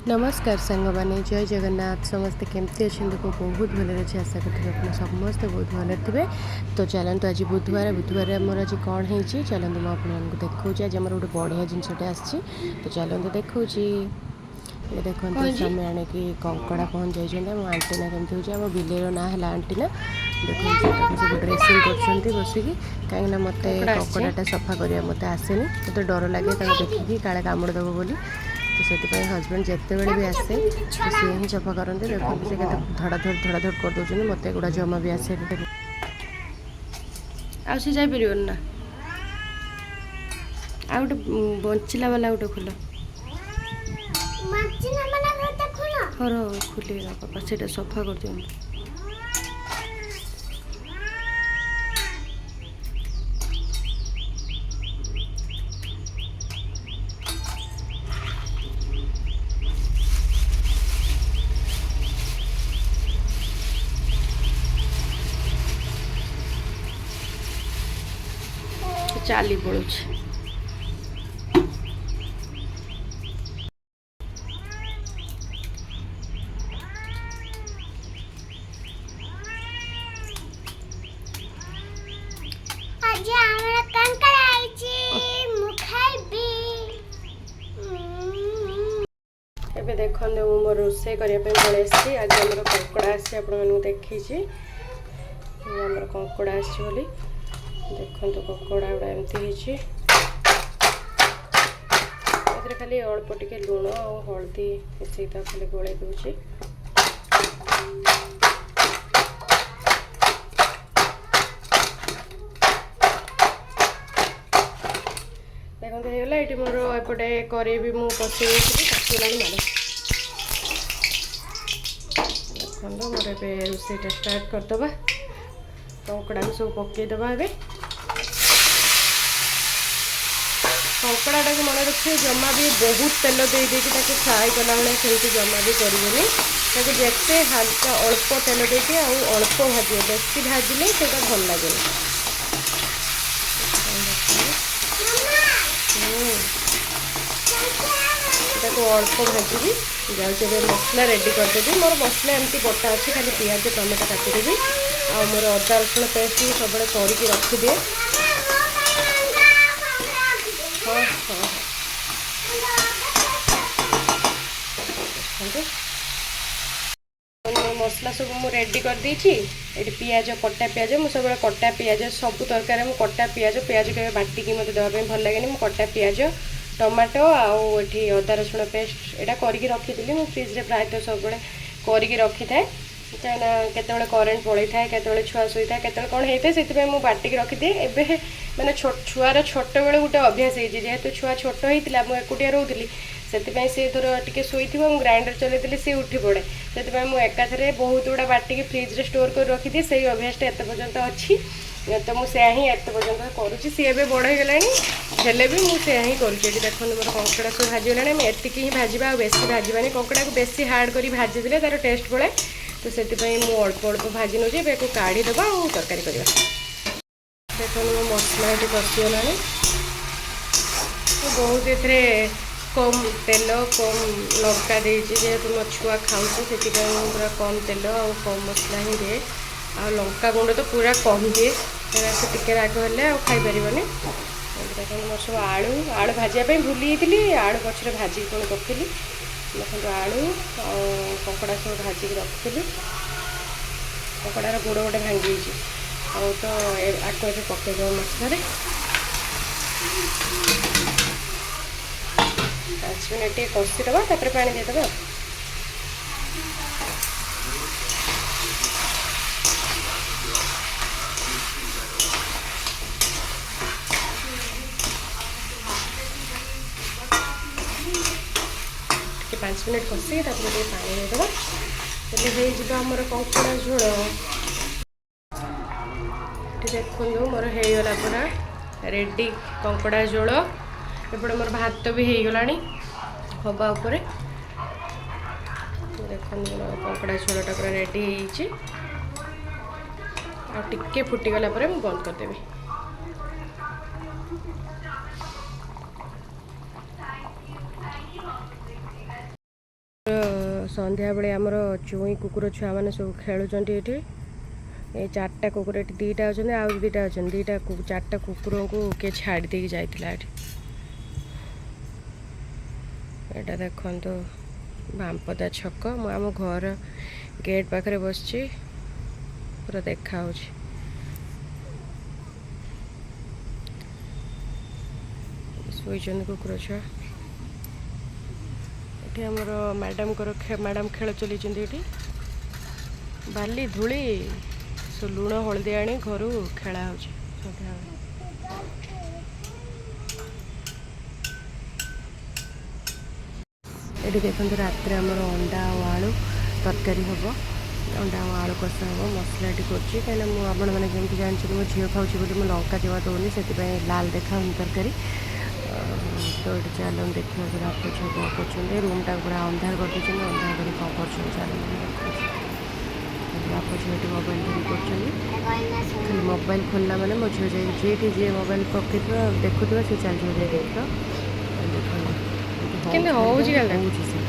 नमस्कार सांग मैंने जय जगन्नाथ समस्ते केमती अच्छे को बहुत भले अच्छे आशा करते अपने समस्ते बहुत भले थे। तो चलतु आज बुधवार आमर आज कौन है चलतु मुझे आपको देखा आज आम गोटे बढ़िया जिनसटे आसी। तो चलतु देखा ये देखो स्वामी आणिकी कंकड़ा पहुँच जाइए मो आंटीना केमती हो बिलेर ना है आंटीना देखो सब ड्रेसिंग कर बसिकी कहीं मत कंकड़ाटा सफा करवा मत आसेनी मत डर लगे देखिकी काले कामुड़ देव बोली। तो से हजबैंड जिते बड़े भी आसे तो सी ही सफा करते देखते से धड़ाधड़ कर दौरान मत एगुड़ा जमा भी आसे आसी जापर ना आ गोटे बंचिला वाला गोटे खोल हर खुले पापा से सफा कर दिखाँ चाली पड़ू ଏବେ ଦେଖନ୍ତୁ ମୁଁ ମୋର ରୋଷେଇ କରିବା ପାଇଁ ପଳେଇ ଆସିଛି। ଆଜି ଆମର କଙ୍କଡ଼ା ଆସିଛି ଆପଣମାନଙ୍କୁ ଦେଖେଇଛି ଆମର କଙ୍କଡ଼ା ଆସିଛି ବୋଲି ଦେଖନ୍ତୁ କଙ୍କଡ଼ା ଗୁଡ଼ା ଏମିତି ହେଇଛି। ଏଥିରେ ଖାଲି ଅଳ୍ପ ଟିକେ ଲୁଣ ଆଉ ହଳଦୀ ମିଶେଇ ତାକୁ ଖାଲି ଗୋଳେଇ ଦେଉଛି। देखते होगा ये मोर एपटे करे भी मुझे पसई काटला मारे देखो मोर ए रोसईटा स्टार्ट करदे कंकड़ा को सब पकईदे ए कंकड़ा को मन रखिए जमा भी बहुत तेल दे फ्राए कला बेले जमा भी करेंगे जिते हल्का अल्प तेल देके अल्प भाजिए बेसी भाजिले से भल लगे अल्प भाजी जाऊे मसला रेडी करदेवी मोर मसला एमती बटा अच्छी खाली पियाज टमाटो काटिदेवी आ मोर अदा रसुण पेस्ट भी सब करके रखिदिए। हाँ हाँ मसला सब मुझे रेडी कर देती ये पियाज कटा पियाज मुझे सब कटा पियाज सब तरकारी मुझे कटा पियाज पियाज के बाटिकी मत देवाई भल लगे मुझे कटा पियाज टमाटो आठी अदा रसुण पेस्ट यहाँ करके रखी मुझे फ्रिज प्रायतः सब करके रखी थाए कहीं केत करेन्ट पड़े थाए केत छुआ शुई था केत कौन होता है से मुझे बाटिकी रखिदिए एवं मैंने छुआर छोट बेले गोटे अभ्यास हो जेहेतु छुआ छोट होता मुझे एकुटिया रोली से थर टे शुई ग्राइंडर चलते सी उठी पड़े से मुझे एकाथरे बहुत गुड़ा बाटिकी फ्रिज स्टोर कर रखिदिए से अभ्यासटा एत पर्यंत अच्छी। तो मुझे ही एत पर्यंत करुँची सी एवं बड़ हो गलानी हेले भी मुझे ही करुँची देखो मोर कंकड़ा सब भाजीगला आम एति ही भाजवा बेसी भाजवानी कंकड़ा को बेसी हार्ड कर भाजीदे तार टेस्ट पड़े तो से मुझे अल्प अल्प भाजी नौची को काढ़ीदे और तरकारी करवा देखो मो मसला ये कषिगला बहुत ए कम तेल कम लंका जेहेतु मो छुआ खाऊँ से पूरा कम तेल और कम मसला ही दिए आ लंका गुंड तो पूरा कम दिए से टिके राग हेल्ले खाईपर देखो मोर सब आलू आलू भाजापी भूली थी आलू पचर भाजी पुणी रखी देखो आलू कंकड़ा सब भाजिक रखी कंकड़ार गोड़ गोटे भांगी और तो आगे ये पकईद मसलें 5 मिनट कषिदबा पानी देदे 5 मिनट कषि पानी देदबा तो आमर कंकड़ा झोल देखो मोर होगला पूरा रेडी कंकड़ा झोल एपटे मोर भात भी होगला हवा उपर देखो कंकड़ा झोलटा पूरा रेडी टिके फुटीगला बंद करदेवी। सन्ध्या बेले आमर चुई कुकुर छुआ मैंने सब खेलुंट ये ये 4टा कुकुर ये 2टा अच्छे आउ 2टा अच्छे 2टा 4टा कुकुर को किए छाड़ी देकी जाइला एटा देखो बामपदा छक मु आम घर गेट पाखे बस पूरा देखा शोचन कुकुर छुआ ये आमर मैडम खेल चली बाली धूली सो लुण हलदी आनी घर खेला ये देखते रात आमर अंडा और आलू तरकारी हम अंडा और आलू कषा हम मसला ये कहीं मैंने जमी जानते मो झील खाऊँ बोली लंका जमा दौनी से लाल देखा तरकारी तो ये चल देखा रात छुआ कौन कर रूमटा पूरा अंधार कर अंधार कर कौन कर चल बाप झील मोबाइल धरी खाली मोबाइल खोलना मैंने मो झील जाए जी मोबाइल पकड़ देखुवा सी चल जाए देख देखो